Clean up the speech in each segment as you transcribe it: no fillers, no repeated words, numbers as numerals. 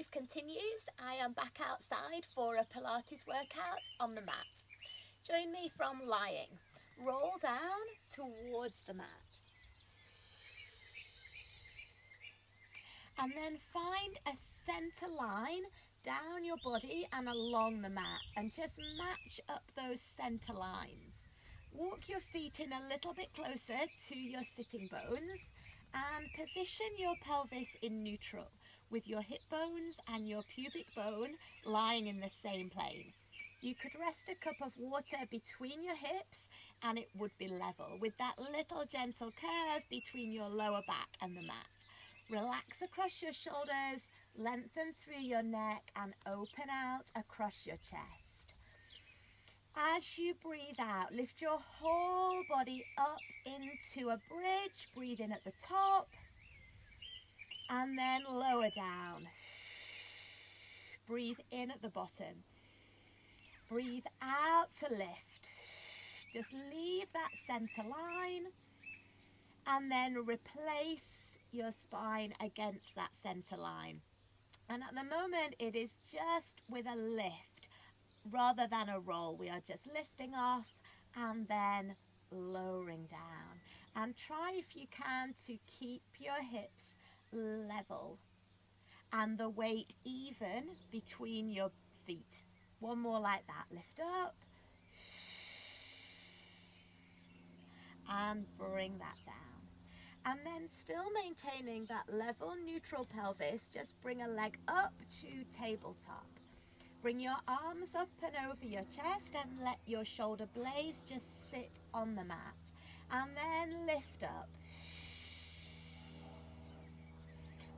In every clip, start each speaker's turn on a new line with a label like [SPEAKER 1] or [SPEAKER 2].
[SPEAKER 1] wave continues. I am back outside for a Pilates workout on the mat. Join me from lying. Roll down towards the mat. And then find a center line down your body and along the mat, and just match up those center lines. Walk your feet in a little bit closer to your sitting bones and position your pelvis in neutral with your hip bones and your pubic bone lying in the same plane. You could rest a cup of water between your hips and it would be level with that little gentle curve between your lower back and the mat. Relax across your shoulders, lengthen through your neck and open out across your chest. As you breathe out, lift your whole body up into a bridge. Breathe in at the top and then lower down. Breathe in at the bottom. Breathe out to lift. Just leave that center line and then replace your spine against that center line. And at the moment it is just with a lift rather than a roll. We are just lifting off and then lowering down. And try if you can to keep your hips level and the weight even between your feet. One more like that. Lift up and bring that down. And then still maintaining that level neutral pelvis, just bring a leg up to tabletop. Bring your arms up and over your chest and let your shoulder blades just sit on the mat. And then lift up.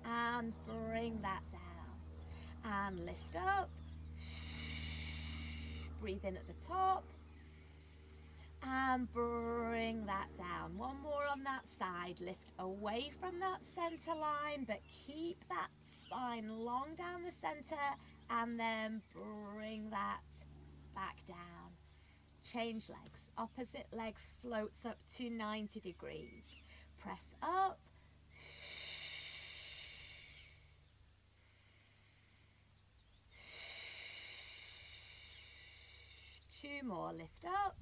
[SPEAKER 1] And bring that down. And lift up. Breathe in at the top. And bring that down. One more on that side. Lift away from that center line, but keep that spine long down the center, and then bring that back down. Change legs. Opposite leg floats up to 90 degrees. Press up. Two more. Lift up.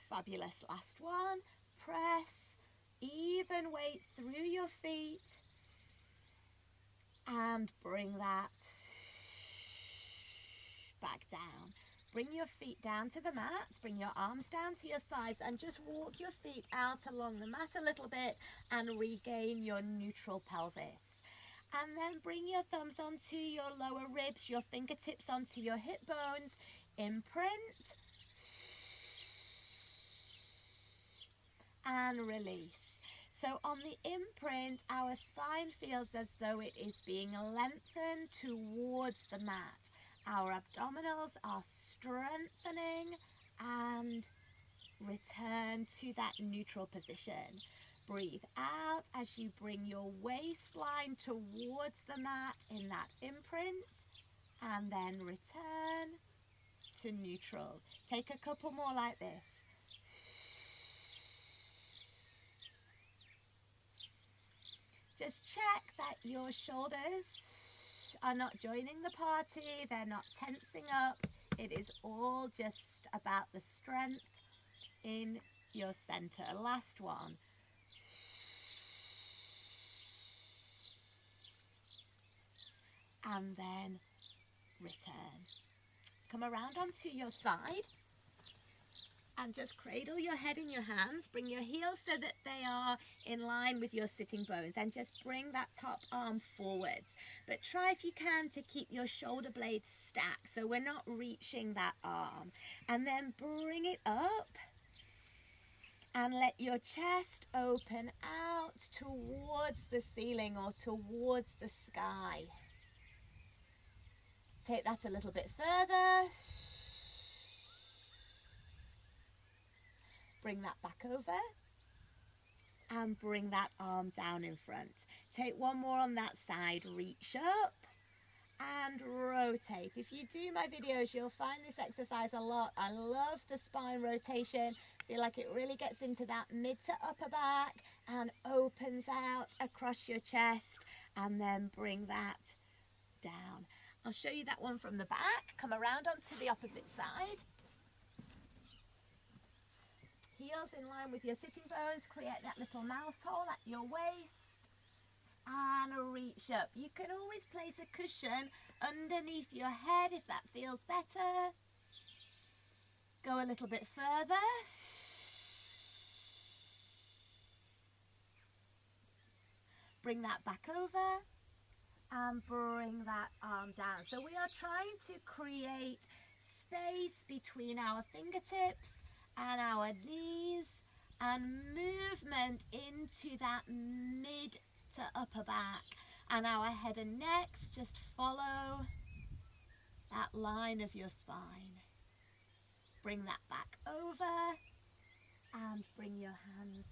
[SPEAKER 1] Fabulous. Last one. Press. Even weight through your feet. And bring that back down. Bring your feet down to the mat. Bring your arms down to your sides and just walk your feet out along the mat a little bit and regain your neutral pelvis. And then bring your thumbs onto your lower ribs, your fingertips onto your hip bones. Imprint. And release. So on the imprint, our spine feels as though it is being lengthened towards the mat. Our abdominals are strengthening and return to that neutral position. Breathe out as you bring your waistline towards the mat in that imprint and then return to neutral. Take a couple more like this. Just check that your shoulders are not joining the party, they're not tensing up. It is all just about the strength in your center. Last one. And then return. Come around onto your side. And just cradle your head in your hands. Bring your heels so that they are in line with your sitting bones. And just bring that top arm forwards. But try if you can to keep your shoulder blades stacked so we're not reaching that arm. And then bring it up. And let your chest open out towards the ceiling or towards the sky. Take that a little bit further. Bring that back over and bring that arm down in front. Take one more on that side. Reach up and rotate. If you do my videos, you'll find this exercise a lot. I love the spine rotation. Feel like it really gets into that mid to upper back and opens out across your chest, and then bring that down. I'll show you that one from the back. Come around onto the opposite side. Heels in line with your sitting bones. Create that little mouse hole at your waist. And reach up. You can always place a cushion underneath your head if that feels better. Go a little bit further. Bring that back over and bring that arm down. So we are trying to create space between our fingertips and our knees, and movement into that mid to upper back, and our head and necks just follow that line of your spine. Bring that back over and bring your hands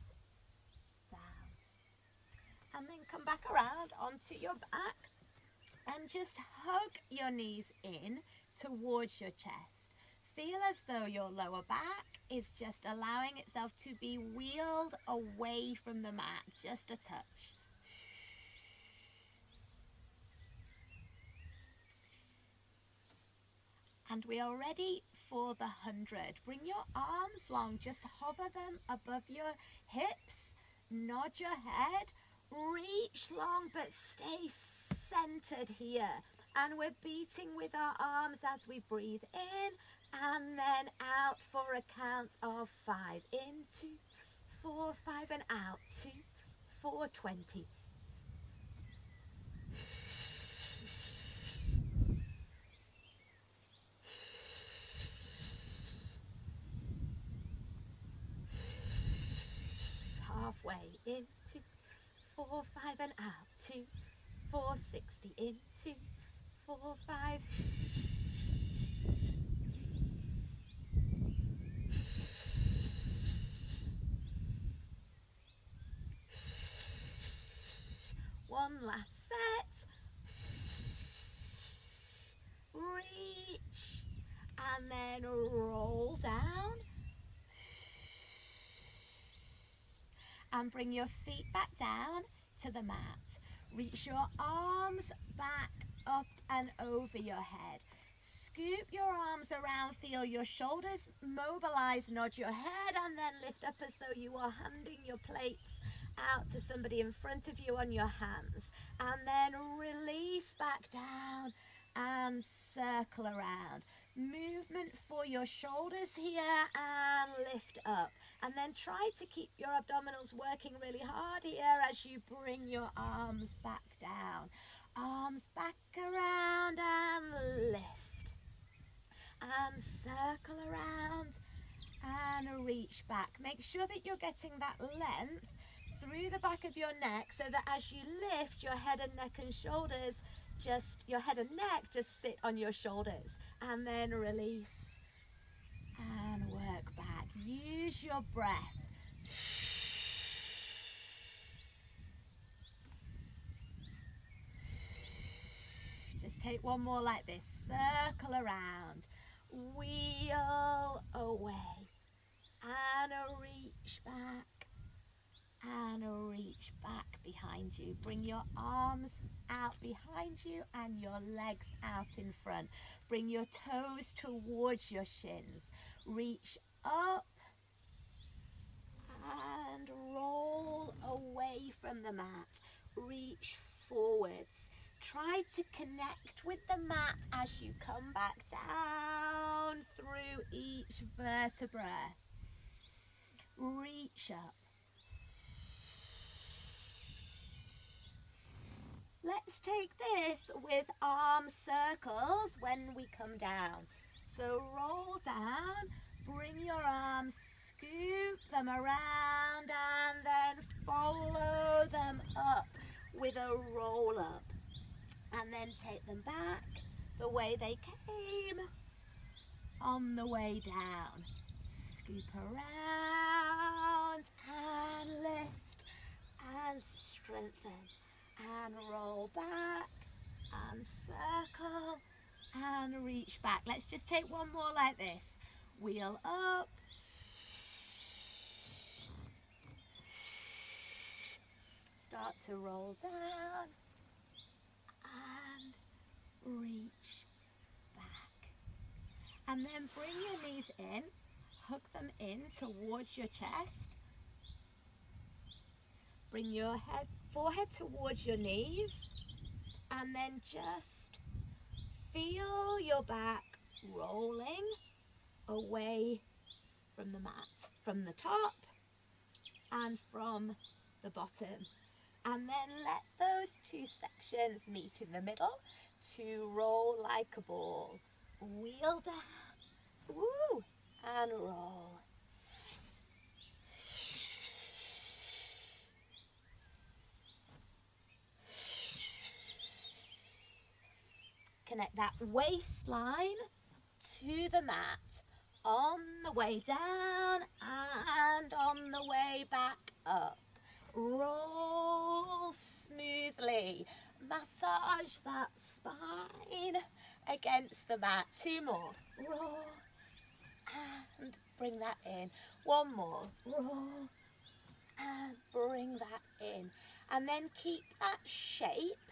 [SPEAKER 1] down, and then come back around onto your back and just hug your knees in towards your chest. Feel as though your lower back is just allowing itself to be wheeled away from the mat, just a touch. And we are ready for the 100. Bring your arms long, just hover them above your hips, nod your head, reach long but stay centered here. And we're beating with our arms as we breathe in and then out for a count of 5. In, 2, 4, 5, and out. 2, 4, 20. Halfway. In, 2, 4, 5, and out. 2, 4, 60. In, 2, 4, 5. One last set. Reach and then roll down and bring your feet back down to the mat. Reach your arms back up and over your head. Scoop your arms around, feel your shoulders mobilize, nod your head, and then lift up as though you are handing your plates out to somebody in front of you on your hands, and then release back down and circle around. Movement for your shoulders here and lift up, and then try to keep your abdominals working really hard here as you bring your arms back down. Arms back around and lift and circle around and reach back. Make sure that you're getting that length through the back of your neck, so that as you lift, your head and neck and shoulders just sit on your shoulders, and then release and work back. Use your breath. Just take one more like this. Circle around, wheel away, and reach back. And reach back behind you. Bring your arms out behind you and your legs out in front. Bring your toes towards your shins. Reach up and roll away from the mat. Reach forwards. Try to connect with the mat as you come back down through each vertebra. Reach up. Let's take this with arm circles when we come down. So roll down, bring your arms, scoop them around, and then follow them up with a roll up. And then take them back the way they came on the way down. Scoop around and lift and strengthen. And roll back and circle and reach back. Let's just take one more like this. Wheel up, start to roll down and reach back. And then bring your knees in, hug them in towards your chest. Bring your forehead towards your knees, and then just feel your back rolling away from the mat, from the top and from the bottom. And then let those two sections meet in the middle to roll like a ball. Wheel down, woo, and roll. Connect that waistline to the mat on the way down and on the way back up. Roll smoothly. Massage that spine against the mat. Two more. Roll and bring that in. One more. Roll and bring that in. And then keep that shape.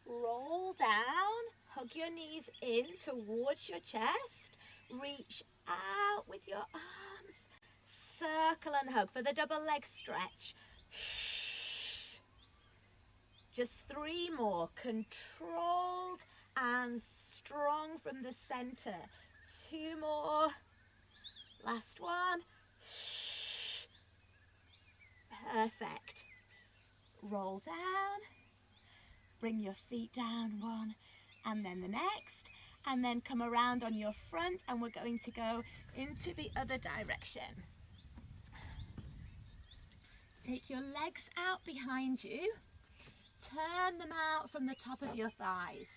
[SPEAKER 1] Roll down. Hug your knees in towards your chest. Reach out with your arms. Circle and hug for the double leg stretch. Just three more. Controlled and strong from the center. Two more. Last one. Perfect. Roll down. Bring your feet down, one and then the next, and then come around on your front, and we're going to go into the other direction. Take your legs out behind you, turn them out from the top of your thighs,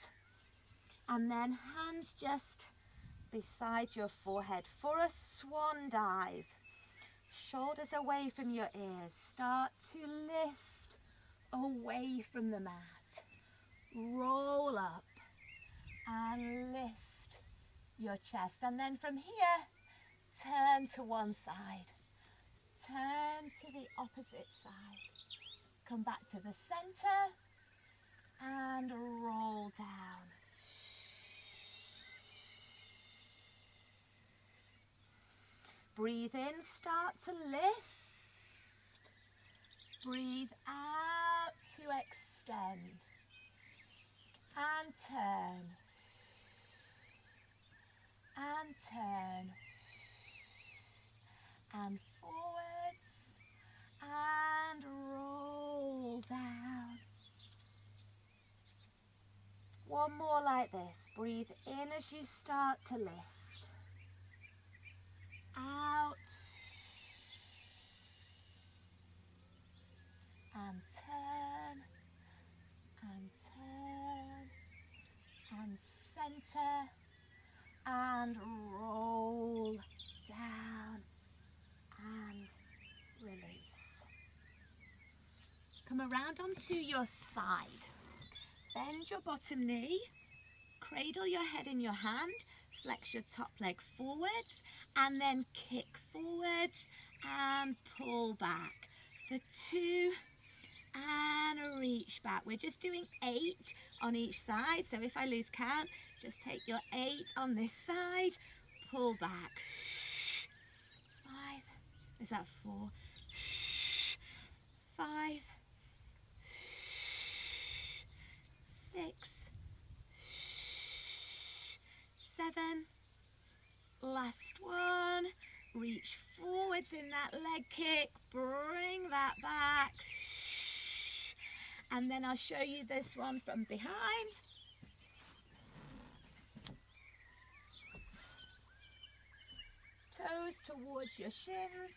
[SPEAKER 1] and then hands just beside your forehead for a swan dive. Shoulders away from your ears. Start to lift away from the mat. Roll up and lift your chest, and then from here turn to one side, turn to the opposite side, come back to the center and roll down. Breathe in, start to lift, breathe out to extend and turn. And turn, and forwards, and roll down. One more like this. Breathe in as you start to lift. Out, and turn, and turn, and center, and roll down and release. Come around onto your side. Bend your bottom knee, cradle your head in your hand, flex your top leg forwards, and then kick forwards and pull back for 2 and reach back. We're just doing 8 on each side, so if I lose count, just take your 8 on this side, pull back. 5, is that 4? 5, 6, 7, last one. Reach forwards in that leg kick, bring that back, and then I'll show you this one from behind. Toes towards your shins,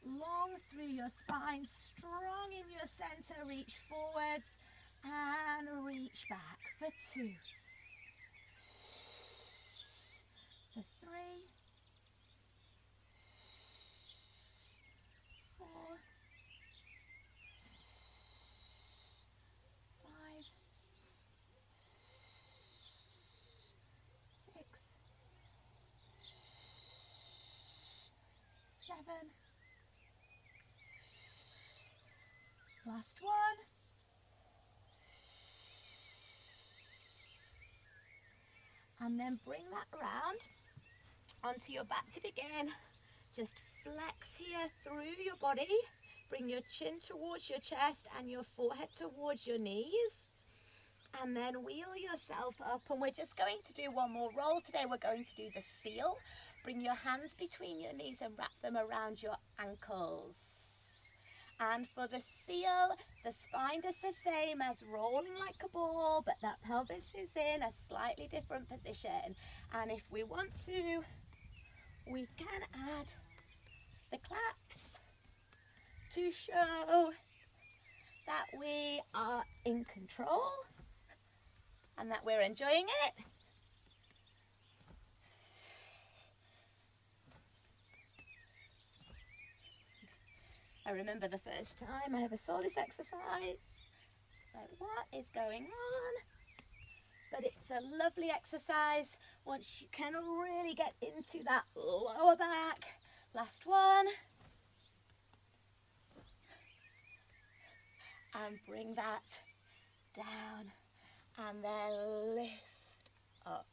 [SPEAKER 1] long through your spine, strong in your center. Reach forwards and reach back for 2, for 3, 4, 5, Last one. And then bring that around onto your back to begin. Just flex here through your body. Bring your chin towards your chest and your forehead towards your knees. And then wheel yourself up, and we're just going to do one more roll today. We're going to do the seal. Bring your hands between your knees and wrap them around your ankles. And for the seal, the spine is the same as rolling like a ball, but that pelvis is in a slightly different position. And if we want to, we can add the claps to show that we are in control and that we're enjoying it. I remember the first time I ever saw this exercise. So what is going on? But it's a lovely exercise once you can really get into that lower back. Last one. And bring that down and then lift up.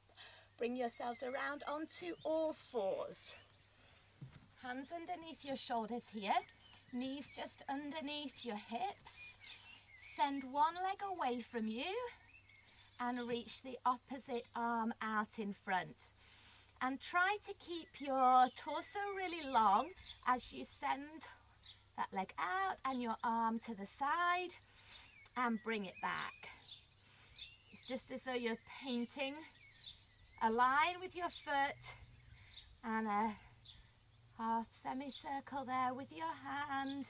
[SPEAKER 1] Bring yourselves around onto all fours. Hands underneath your shoulders here. Knees just underneath your hips. Send one leg away from you and reach the opposite arm out in front. And try to keep your torso really long as you send that leg out and your arm to the side and bring it back. It's just as though you're painting a line with your foot and a half semicircle there with your hand.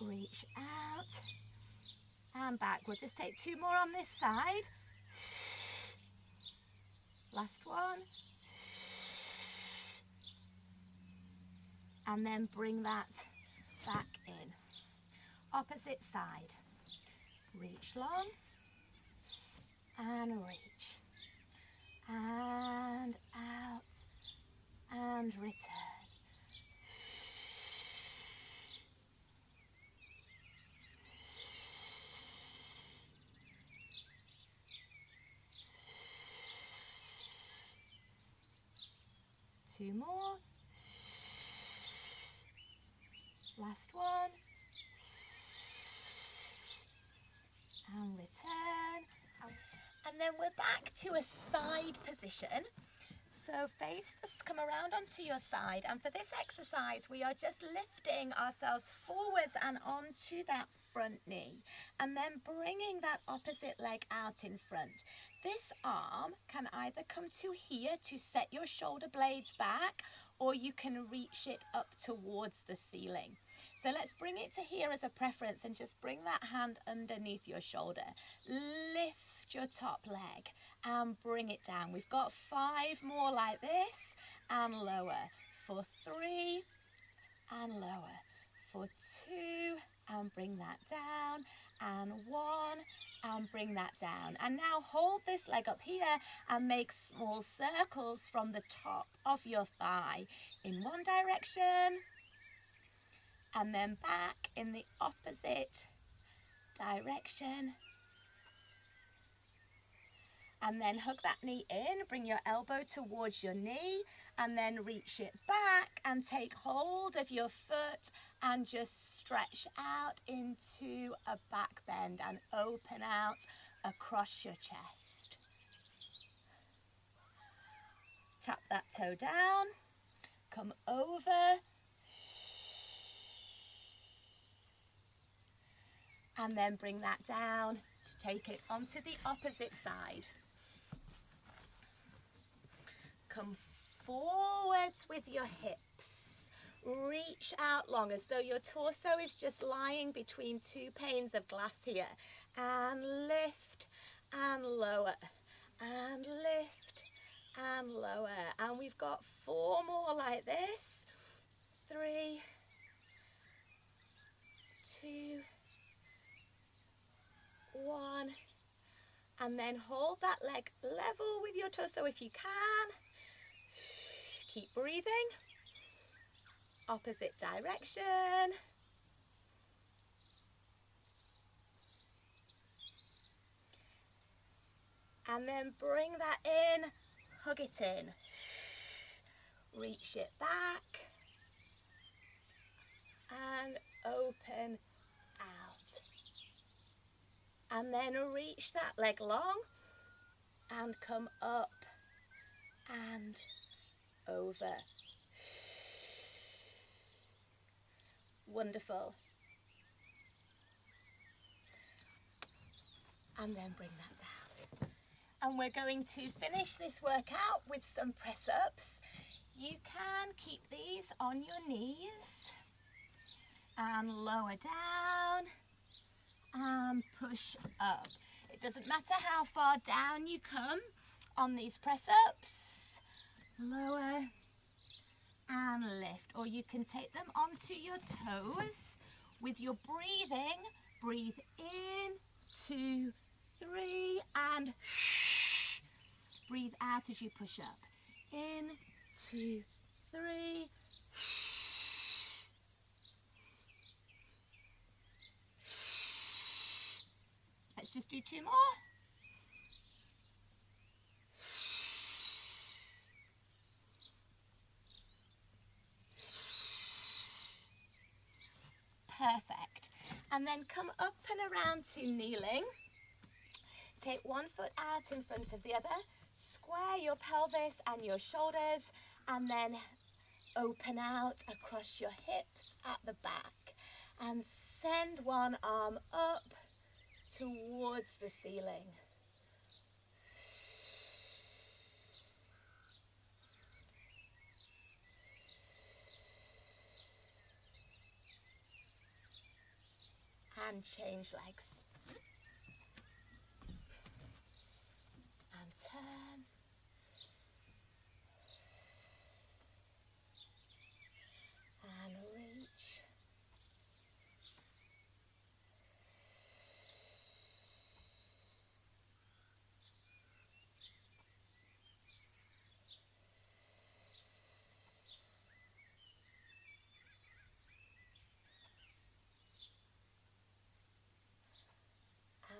[SPEAKER 1] Reach out and back. We'll just take two more on this side. Last one. And then bring that back in. Opposite side. Reach long and reach. And out. And return. Two more. Last one. And return. And then we're back to a side position. So come around onto your side, and for this exercise we are just lifting ourselves forwards and onto that front knee and then bringing that opposite leg out in front. This arm can either come to here to set your shoulder blades back, or you can reach it up towards the ceiling. So let's bring it to here as a preference and just bring that hand underneath your shoulder. Lift your top leg and bring it down. We've got 5 more like this, and lower for 3 and lower for 2 and bring that down, and 1 and bring that down. And now hold this leg up here and make small circles from the top of your thigh in one direction and then back in the opposite direction. And then hug that knee in, bring your elbow towards your knee and then reach it back and take hold of your foot and just stretch out into a back bend and open out across your chest. Tap that toe down, come over and then bring that down to take it onto the opposite side. Come forwards with your hips. Reach out long as though your torso is just lying between 2 panes of glass here. And lift and lower. And lift and lower. And we've got 4 more like this. 3, 2, 1. And then hold that leg level with your torso if you can. Keep breathing. opposite direction. And then bring that in, hug it in. Reach it back and open out. And then reach that leg long and come up and over. Wonderful. And then bring that down. And we're going to finish this workout with some press-ups. You can keep these on your knees and lower down and push up. It doesn't matter how far down you come on these press-ups. Lower and lift, or you can take them onto your toes with your breathing. Breathe in, 2, 3, and breathe out as you push up. In, 2, 3. Let's just do 2 more. Perfect. And then come up and around to kneeling. Take one foot out in front of the other. Square your pelvis and your shoulders, and then open out across your hips at the back. And send one arm up towards the ceiling. And change legs. And turn. And reach.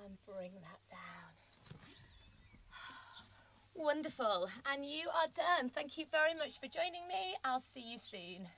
[SPEAKER 1] And bring that down. Wonderful. And you are done. Thank you very much for joining me. I'll see you soon.